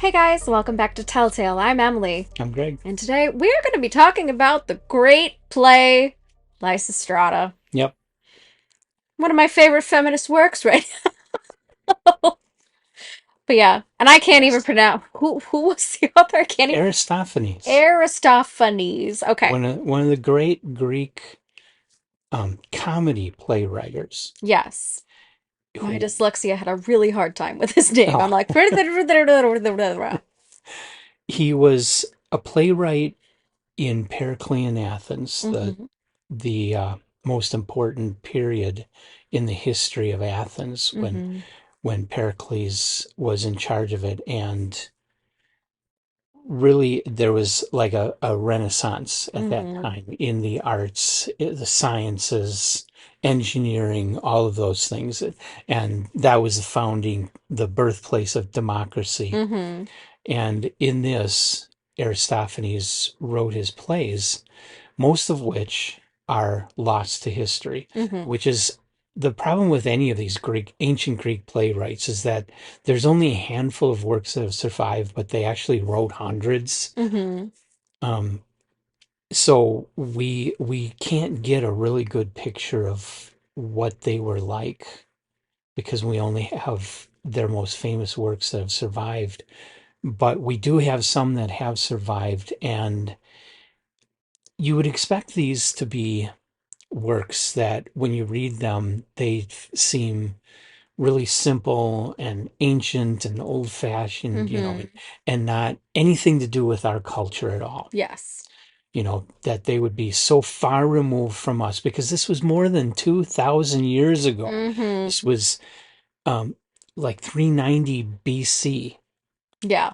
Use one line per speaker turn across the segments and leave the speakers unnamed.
Hey guys, welcome back to Telltale. I'm Emily,
I'm Greg.
and today we're going to be talking about the great play Lysistrata.
Yep.
One of my favorite feminist works right now. But yeah, and I can't even pronounce who was the author? I can't even
Aristophanes,
Aristophanes. Okay.
one of the great Greek comedy playwriters,
Yes. My
who
dyslexia had a really hard time with his name. I'm
oh,
like
he was a playwright in Periclean Athens, the
hmm
the most important period in the history of Athens
hmm
when Pericles was in charge of it, and really there was like a renaissance at that
hmm
time in the arts, the sciences, engineering, all of those things. And that was the birthplace of democracy.
hmm
And in this, Aristophanes wrote his plays, most of which are lost to history,
hmm
which is the problem with any of these ancient Greek playwrights is that there's only a handful of works that have survived, but they actually wrote hundreds.
hmm
Um, so we can't get a really good picture of what they were like because we only have their most famous works that have survived. But we do have some that have survived, and you would expect these to be works that when you read them, they seem really simple and ancient and old fashioned,
hmm
and not anything to do with our culture at all.
Yes.
That they would be so far removed from us because this was more than 2,000 years ago.
hmm
This was um, like 390 BC,
Yeah.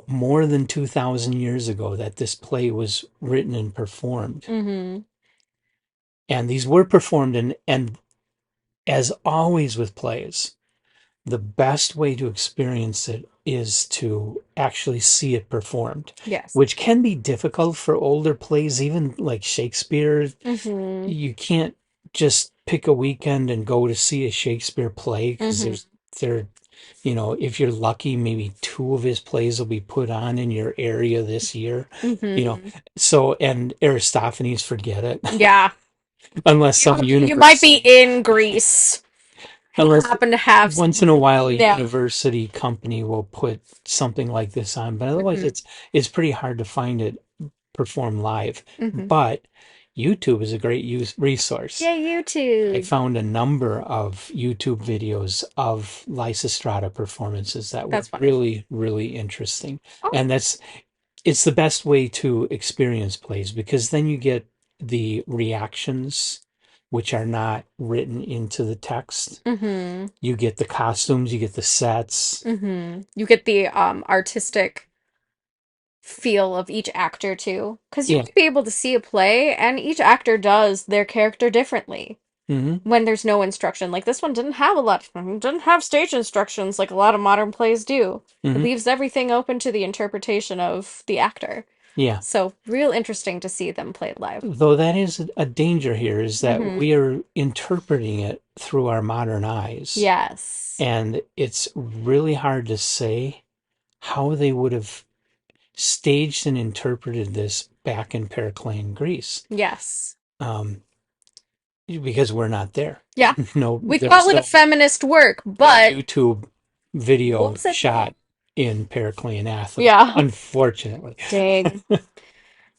more than 2,000 years ago that this play was written and performed.
hmm
And these were performed, and as always with plays, the best way to experience it is to actually see it performed,
Yes.
which can be difficult for older plays, even like Shakespeare.
hmm
You can't just pick a weekend and go to see a Shakespeare play because
hmm
there, if you're lucky, maybe two of his plays will be put on in your area this year, you know.
hmm
So, and Aristophanes, forget it,
Yeah.
unless some
You might be
university,
in Greece and
unless
happen to have
once in a while a
yeah.
university company will put something like this on, but otherwise
hmm
it's pretty hard to find it performed live.
hmm
But YouTube is a great resource.
Yay,
I
YouTube.
found a number of YouTube videos of Lysistrata performances that were
That's funny.
really, really interesting.
Oh,
And it's the best way to experience plays because then you get the reactions, which are not written into the text.
hmm
You get the costumes, you get the sets.
You get the artistic feel of each actor too. Because you
Yeah.
might be able to see a play and each actor does their character differently
Hmm.
when there's no instruction. Like this one didn't have a lot, didn't have stage instructions like a lot of modern plays do. It
Hmm.
leaves everything open to the interpretation of the actor.
Yeah.
So real interesting to see them played live.
Though that is a danger here is that
hmm
we are interpreting it through our modern eyes.
Yes.
And it's really hard to say how they would have staged and interpreted this back in Periclean Greece,
Yes.
um, because we're not there.
Yeah.
No,
We call
there's
it a feminist work,
no
but
YouTube video
whoops it.
shot in Periclean Athens,
Yeah.
unfortunately.
Dang.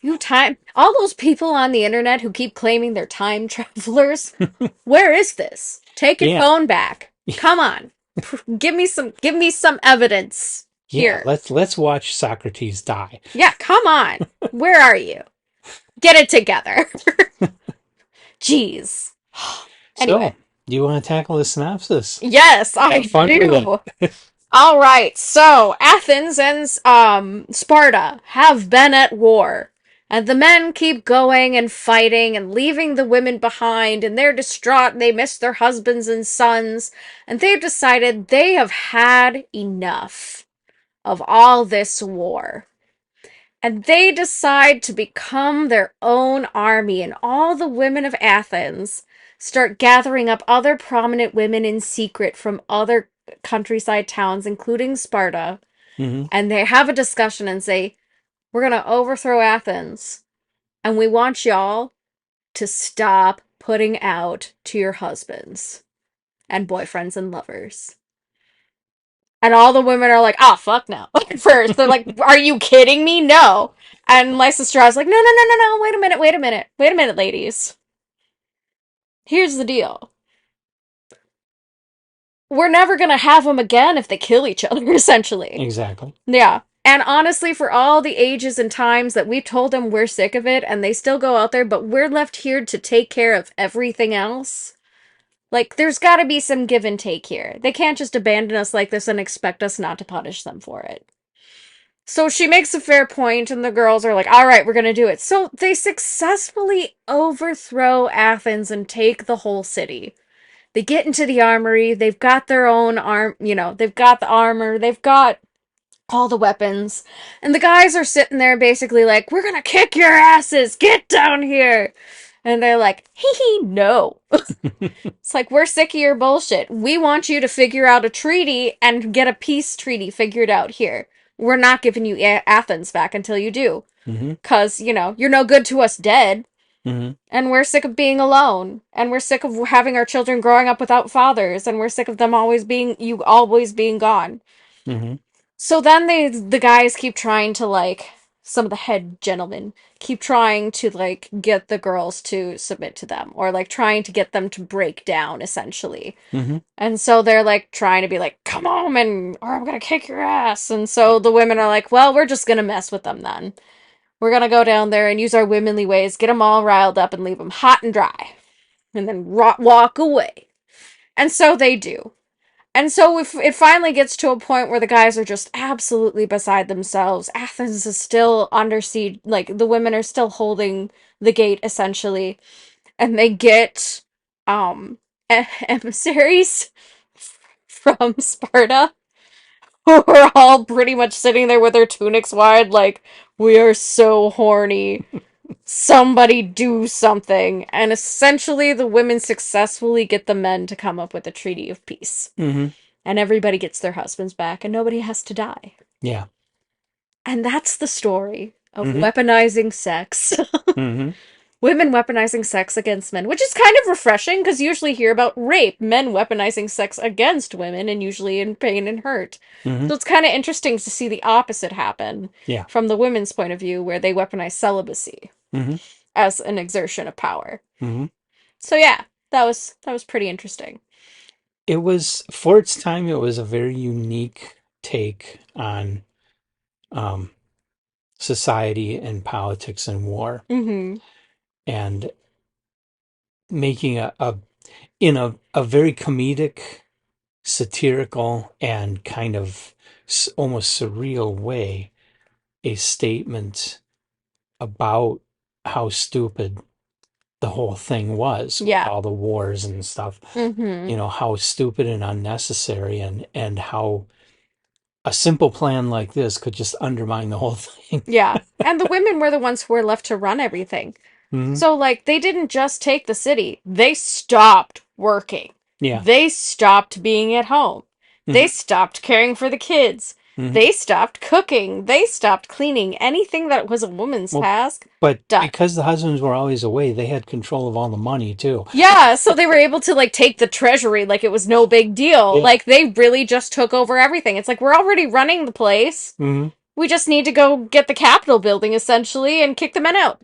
You time all those people on the internet who keep claiming they're time travelers. Where is this? Take your
Yeah,
phone back. Come on. Give me some evidence
yeah.
here.
Let's watch Socrates die.
Yeah, come on. Where are you? Get it together. Jeez.
So,
Anyway,
do you want to tackle the synopsis?
yes, I
Have fun with
do.
it.
All right, so Athens and Sparta have been at war, and the men keep going and fighting and leaving the women behind, and they're distraught. They miss their husbands and sons, and they've decided they have had enough of all this war. And they decide to become their own army, and all the women of Athens start gathering up other prominent women in secret from other countryside towns, including Sparta,
Mm-hmm.
And they have a discussion and say, we're going to overthrow Athens. And we want y'all to stop putting out to your husbands and boyfriends and lovers. And all the women are like, oh, fuck no. At first, they're like, are you kidding me? No. And Lysistrata's like, no, no, no, no, no. Wait a minute, wait a minute. Wait a minute, ladies. Here's the deal. We're never going to have them again if they kill each other, essentially.
Exactly.
Yeah. And honestly, for all the ages and times that we've told them we're sick of it and they still go out there, but we're left here to take care of everything else. Like, there's gotta be some give and take here. They can't just abandon us like this and expect us not to punish them for it. So she makes a fair point, and the girls are like, all right, we're gonna do it. So they successfully overthrow Athens and take the whole city. They get into the armory, they've got their own they've got the armor, they've got all the weapons. And the guys are sitting there basically like, we're gonna kick your asses, get down here. And they're like, hee hee, no. It's like, we're sick of your bullshit. We want you to figure out a treaty and get a peace treaty figured out here. We're not giving you Athens back until you do.
Mm-hmm.
Because, you're no good to us dead.
Mm-hmm.
And we're sick of being alone. And we're sick of having our children growing up without fathers. And we're sick of them always being gone.
Mm-hmm.
So then the guys keep trying to some of the head gentlemen keep trying to get the girls to submit to them or trying to get them to break down essentially.
Mm-hmm.
And so they're trying to be like, come on and or I'm gonna kick your ass. And so the women are like, well, we're just gonna mess with them then. We're gonna go down there and use our womanly ways, get them all riled up and leave them hot and dry, and then walk away. And so they do. And so if it finally gets to a point where the guys are just absolutely beside themselves, Athens is still under siege, the women are still holding the gate essentially, and they get emissaries from Sparta who are all pretty much sitting there with their tunics wide like, we are so horny. Somebody do something. And essentially the women successfully get the men to come up with a treaty of peace.
Mm-hmm.
And everybody gets their husbands back and nobody has to die.
Yeah.
And that's the story of
Mm-hmm.
weaponizing sex.
Mm-hmm.
Women weaponizing sex against men, which is kind of refreshing because you usually hear about rape, men weaponizing sex against women and usually in pain and hurt.
Mm-hmm.
So it's kind of interesting to see the opposite happen
Yeah.
from the women's point of view where they weaponize celibacy
Mm-hmm.
as an exertion of power.
Mm-hmm.
So yeah, that was pretty interesting.
It was, for its time, it was a very unique take on um, society and politics and war,
Mm-hmm.
and making a in a very comedic, satirical, and kind of almost surreal way, a statement about how stupid the whole thing was with
Yeah.
all the wars and stuff.
Mm-hmm.
How stupid and unnecessary, and how a simple plan like this could just undermine the whole thing.
Yeah. And the women were the ones who were left to run everything.
Hmm.
So, they didn't just take the city, they stopped working.
Yeah.
They stopped being at home. They
Hmm.
stopped caring for the kids.
Hmm.
They stopped cooking. They stopped cleaning. Anything that was a woman's
Well,
task,
but
done.
because the husbands were always away, they had control of all the money too.
Yeah, so they were able to take the treasury like it was no big deal.
Yeah.
They really just took over everything. It's like we're already running the place.
Hmm.
We just need to go get the Capitol building essentially and kick the men out.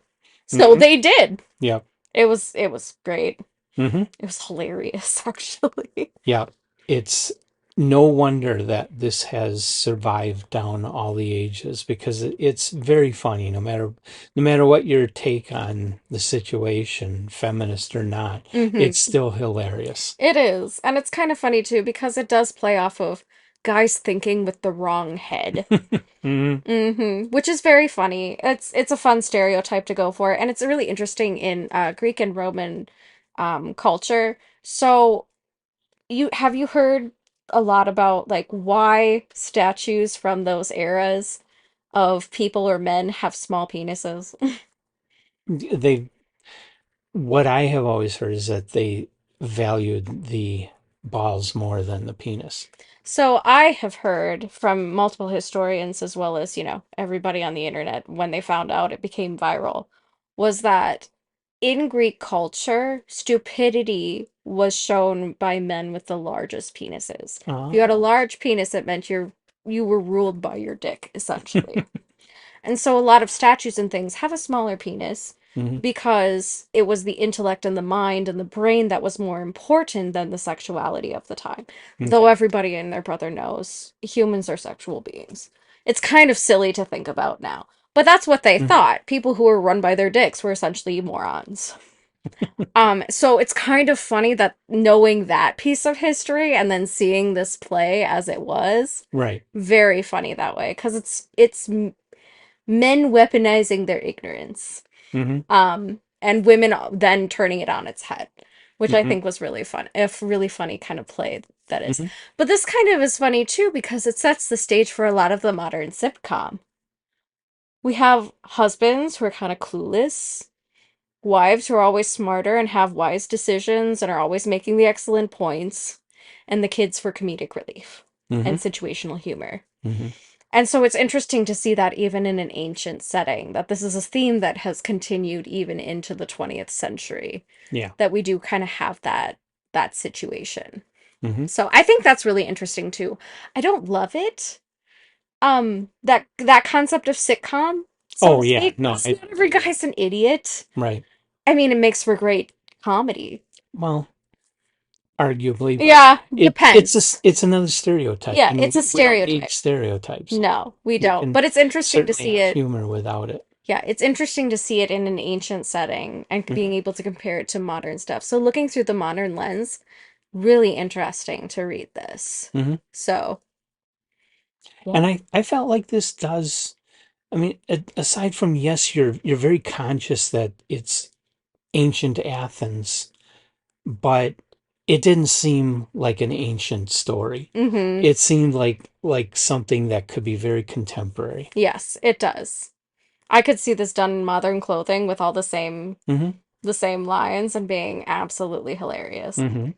So
Hmm.
they did.
Yeah.
It was great.
Hmm.
It was hilarious actually.
Yeah. It's no wonder that this has survived down all the ages, because it's very funny, no matter what your take on the situation, feminist or not,
Mhm.
it's still hilarious.
It is. And it's kind of funny too because it does play off of guys thinking with the wrong head.
Hmm.
Which is very funny. It's a fun stereotype to go for, and it's really interesting in Greek and Roman culture. So you heard a lot about why statues from those eras of people or men have small penises?
They What I have always heard is that they valued the balls more than the penis.
So I have heard from multiple historians as well as, everybody on the internet when they found out it became viral, was that in Greek culture, stupidity was shown by men with the largest penises. If you had a
Oh.
large penis, it meant you were ruled by your dick, essentially. And so a lot of statues and things have a smaller penis
Hmm.
because it was the intellect and the mind and the brain that was more important than the sexuality of the time. Though
Okay.
everybody and their brother knows humans are sexual beings. It's kind of silly to think about now. But that's what they
Hmm.
thought. People who were run by their dicks were essentially morons. So it's kind of funny that knowing that piece of history and then seeing this play as it was,
Right.
very funny that way because men weaponizing their ignorance,
Hmm.
and women then turning it on its head, which I
Hmm.
think was really fun, a really funny kind of play that is.
Hmm.
But this kind of is funny too because it sets the stage for a lot of the modern sitcom. We have husbands who are kind of clueless, wives who are always smarter and have wise decisions and are always making the excellent points, and the kids for comedic relief and
Hmm.
situational humor.
Hmm.
And so it's interesting to see that even in an ancient setting, that this is a theme that has continued even into the 20th century,
Yeah.
that we do kind of have that situation.
Hmm.
So I think that's really interesting too. I don't love it. That concept of sitcom, so
Oh
to
yeah.
speak,
No.
'cause not every guy's an idiot.
Right.
I mean, it makes for great comedy.
Well, arguably, but
Yeah,
it's
depends.
it's another stereotype,
Yeah,
and
it's a
we don't need
stereotype.
stereotypes.
No, we
You
don't.
can
But it's interesting to
certainly
see
have
it.
humor without it.
Yeah, it's interesting to see it in an ancient setting and being able to compare it to modern stuff. So looking through the modern lens, really interesting to read this.
Hmm.
So,
And
yeah.
I felt like this does. I mean, aside from yes, you're very conscious that it's ancient Athens, but it didn't seem like an ancient story.
Mm-hmm.
It seemed like something that could be very contemporary.
Yes, it does. I could see this done in modern clothing with all
Hmm.
the same lines and being absolutely hilarious.
Hmm.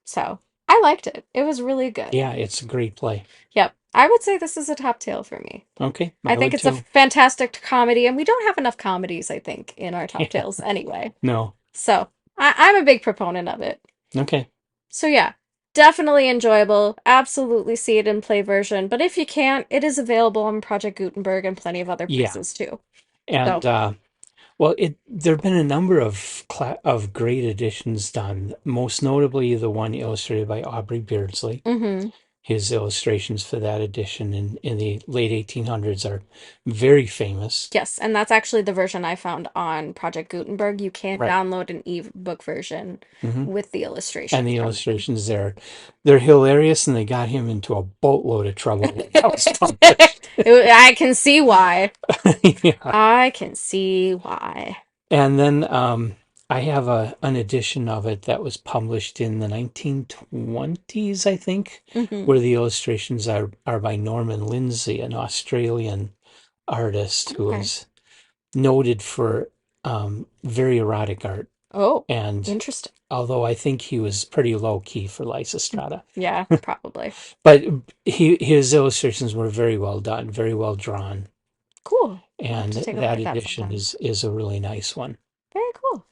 So, I liked it. It was really good.
Yeah, it's a great play.
Yep. I would say this is a top tale for me.
Okay,
I
I
think
would
it's a
too.
fantastic comedy, and we don't have enough comedies, I think, in our top
Yeah,
tales anyway.
no.
So I'm a big proponent of it.
Okay.
So yeah, definitely enjoyable. Absolutely see it in play version. But if you can't, it is available on Project Gutenberg and plenty of other
Yeah.
places too.
And
So,
well, it there have been a number of great editions done. Most notably, the one illustrated by Aubrey Beardsley.
hmm,
His illustrations for that edition in the late 1800s are very famous.
yes, and that's actually the version I found on Project Gutenberg. You can
Right.
download an ebook version
Hmm.
with the
And
illustrations
the
from him.
illustrations there, they're hilarious, and they got him into a boatload of trouble when that was published.
I can see why.
Yeah.
I can see why.
And then I have an edition of it that was published in the 1920s, I think,
Hmm.
where the illustrations are by Norman Lindsay, an Australian artist who
Okay.
is noted for very erotic art.
Oh,
And
interesting.
although I think he was pretty low key for Lysistrata,
Yeah, probably.
but his illustrations were very well done, very well drawn,
Cool. I'll have
and
to take a look
that
at that
edition
sometime.
is a really nice one.
Very cool.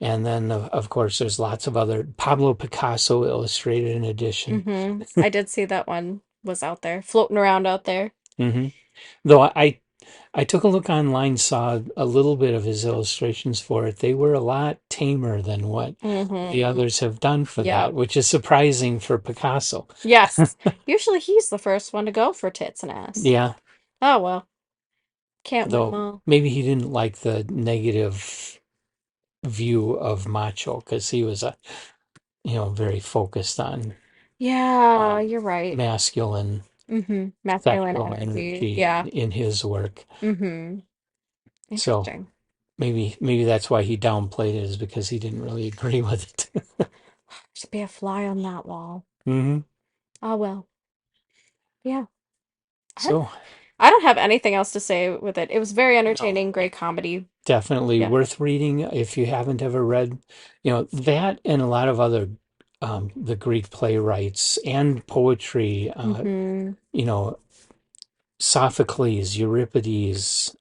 And then, of course, there's lots of other Pablo Picasso illustrated an edition.
I did see that one was out there, floating around out there.
Hmm. Though I took a look online, saw a little bit of his illustrations for it. They were a lot tamer than what the
Hmm.
others have done for
Yeah.
that, which is surprising for Picasso.
Yes. Usually he's the first one to go for tits and ass.
Yeah,
Oh well, can't win 'em
though
all.
maybe he didn't like the negative view of macho because he was very focused on
Yeah,
um,
you're right.
masculine
Masculine
sexual
energy.
energy
Yeah.
in his work.
hmm
So
Interesting.
maybe that's why he downplayed it, is because he didn't really agree with it.
Should be a fly on that wall.
Hmm.
Oh well. Yeah. I,
So
I don't have anything else to say with it. It was very
no,
entertaining, great comedy.
definitely
Yeah.
worth reading if you haven't ever read, that and a lot of other the Greek playwrights and poetry.
Mm-hmm.
You know, Sophocles, Euripides.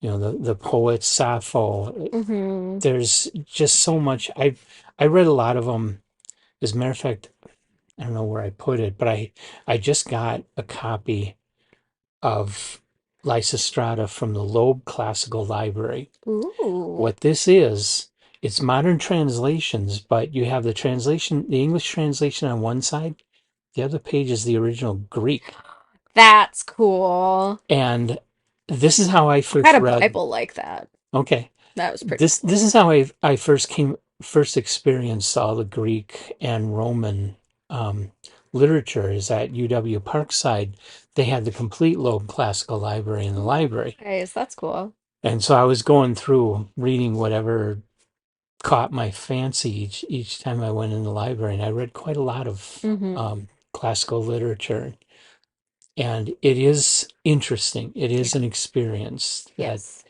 The poet Sappho.
Mm-hmm.
There's just so much. I read a lot of them. As a matter of fact, I don't know where I put it, but I just got a copy of Lysistrata from the Loeb Classical Library.
Ooh.
What this is, it's modern translations, but you have the English translation on one side, the other page is the original Greek.
That's cool.
And this is how I
I had
first
a
read.
Bible like that.
Okay,
That was pretty
this
cool.
is how I first experienced all the Greek and Roman literature. Is at UW Parkside. They had the complete Loeb Classical Library in the library,
Nice. That's cool.
and so I was going through reading whatever caught my fancy each time I went in the library, and I read quite a lot of
Mm-hmm.
classical literature, and it is interesting. It
Yeah.
is an experience that
Yes.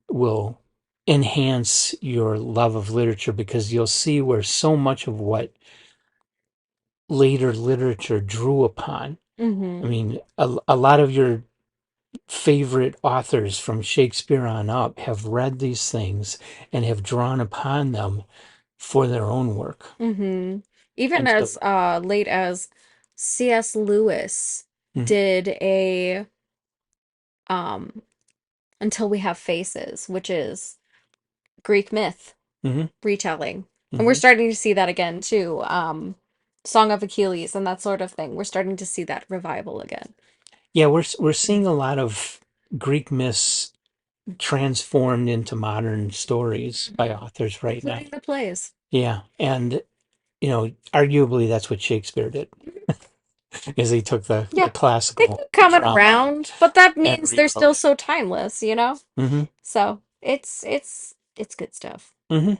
will enhance your love of literature because you'll see where so much of what later literature drew upon. I
Mm-hmm.
mean, a lot of your favorite authors from Shakespeare on up have read these things and have drawn upon them for their own work.
Mm-hmm. Even
And so,
as late as C.S. Lewis
mhm,
did a um Until We Have Faces, which is Greek myth
mhm,
retelling. And we're
mhm.
starting to see that again too. Song of Achilles and that sort of thing. We're starting to see that revival again.
Yeah, we're seeing a lot of Greek myths transformed into modern stories by
Mhm.
authors right now.
Including the plays.
Yeah, and arguably that's what Shakespeare did, is he took the
Yeah, they
classical
keep coming
drama
around, but that
and
means they're
rewrote
still
it.
so timeless, you know?
Hmm.
So it's good stuff.
Hmm.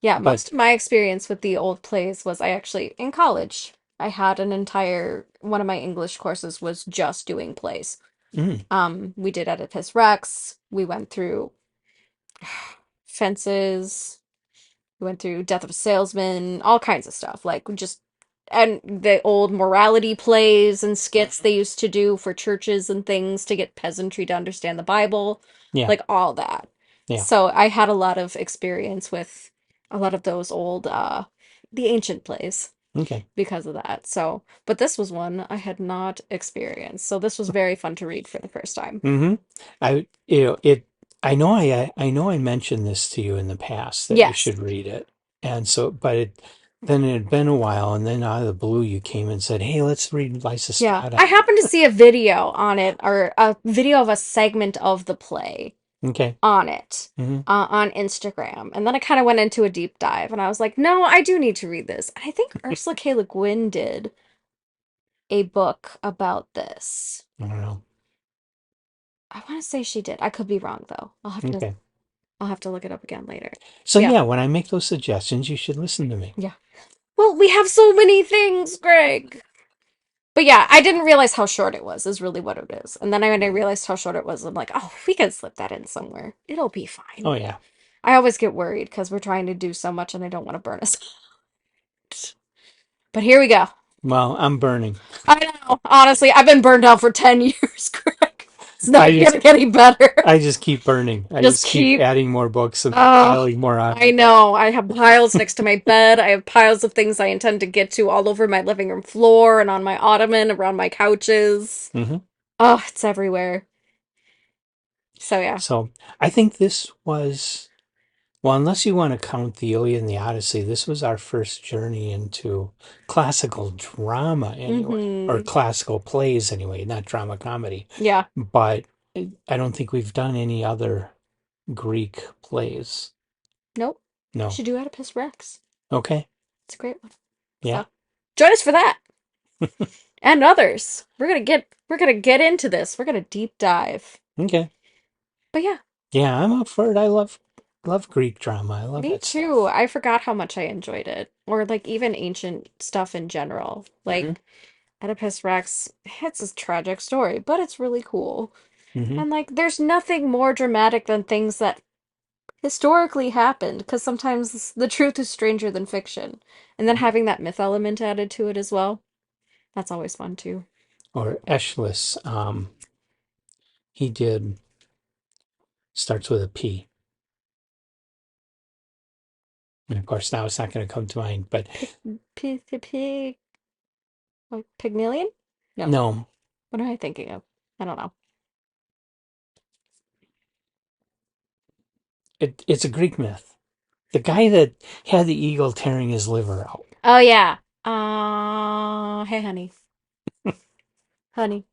Yeah,
But
most of my experience with the old plays was I actually in college. I had an entire one of my English courses was just doing plays.
mm,
We did Oedipus Rex. We went through Fences. We went through Death of a Salesman, all kinds of stuff. Like just and the old morality plays and skits they used to do for churches and things to get peasantry to understand the Bible,
yeah,
like all that.
yeah,
So I had a lot of experience with a lot of those old the ancient plays
okay.
because of that. So, but this was one I had not experienced. So this was very fun to read for the first time.
Hmm. I you know it. I know I mentioned this to you in the past that you
Yes.
should read it, and so then it had been a while, and then out of the blue you came and said, "Hey, let's read
Yeah.
Lysistrata."
I happened to see a video on it or a video of a segment of the play
Okay.
on it
Hmm.
on Instagram. And then I kind of went into a deep dive and I was like, no, I do need to read this. And I think Ursula K. Le Guin did a book about this.
I don't know.
I want to say she did. I could be wrong though.
Okay.
I'll have to look it up again later.
So
Yeah.
yeah, when I make those suggestions, you should listen to me.
Yeah. Well, we have so many things, Greg. But yeah, I didn't realize how short it was, is really what it is. And then when I realized how short it was, I'm like, oh, we can slip that in somewhere. It'll be fine.
Oh yeah.
I always get worried because we're trying to do so much and I don't want to burn us out. But here we go.
Well, I'm burning.
I know. Honestly, I've been burned out for 10 years, Greg. It's not
I just
gonna get any better.
I just keep burning. I
Just
just keep
keep.
adding more books and
Oh,
piling more on.
I know. I have piles next to my bed. I have piles of things I intend to get to all over my living room floor and on my ottoman, around my couches.
Hmm.
Oh, it's everywhere. So yeah.
So I think this was, well, unless you want to count the Iliad and the Odyssey, this was our first journey into classical drama anyway, or
Mm-hmm.
classical plays anyway, not drama comedy.
Yeah.
But I don't think we've done any other Greek plays.
Nope. We
No.
should do Oedipus Rex.
Okay.
It's a great one.
Yeah.
So join us for that and others. We're gonna get into this. We're gonna deep dive.
Okay.
But yeah,
Yeah, I'm up for it. I love Greek drama. I love
me
that
too.
stuff.
I forgot how much I enjoyed it. Or like even ancient stuff in general.
Hmm.
Like Oedipus Rex, it's a tragic story, but it's really cool.
Hmm.
And like there's nothing more dramatic than things that historically happened, because sometimes the truth is stranger than fiction. And then having that myth element added to it as well. That's always fun too.
Or Aeschylus, he did, starts with a P. And of course, now it's not going to come to mind, but
Pig, like Pygmalion? No.
no,
What am I thinking of? I don't know.
it's a Greek myth. The guy that had the eagle tearing his liver out.
Oh yeah. Hey honey. Honey.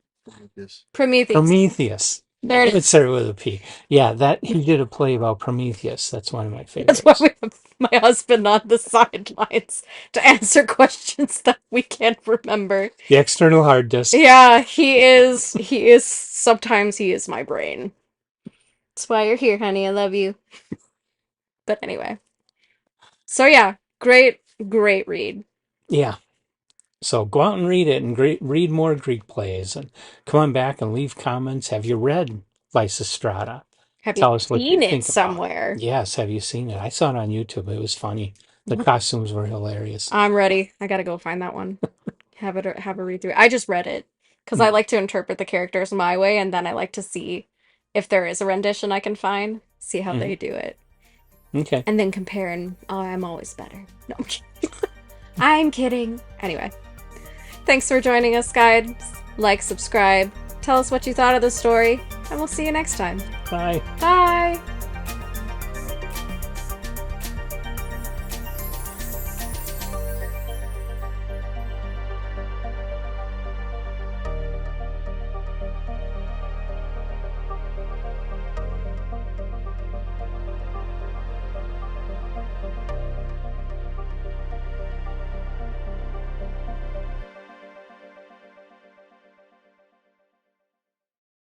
Prometheus.
Prometheus.
There it
It
is.
started with a P. Yeah, that he did a play about Prometheus. That's one of my
That's why
favorites.
we have my husband on the sidelines to answer questions that we can't remember.
The external hard disk.
Yeah, sometimes he is my brain. That's why you're here, honey. I love you. But anyway. So yeah, great read.
Yeah. So go out and read it and read more Greek plays and come on back and leave comments. Have you read Lysistrata?
Have you
Tell us what you
seen it
think about it.
somewhere?
Yes, have you seen it? I saw it on YouTube. It was funny. The costumes were hilarious.
I'm ready. I gotta go find that one. Have a read through. I just read it because I
Yeah.
like to interpret the characters my way, and then I like to see if there is a rendition I can find, see how
Mhm.
they do it,
Okay.
and then compare. And oh, I'm always better. No, I'm kidding. I'm kidding. Anyway, thanks for joining us, guys. Like, subscribe, tell us what you thought of the story, and we'll see you next time.
Bye.
Bye.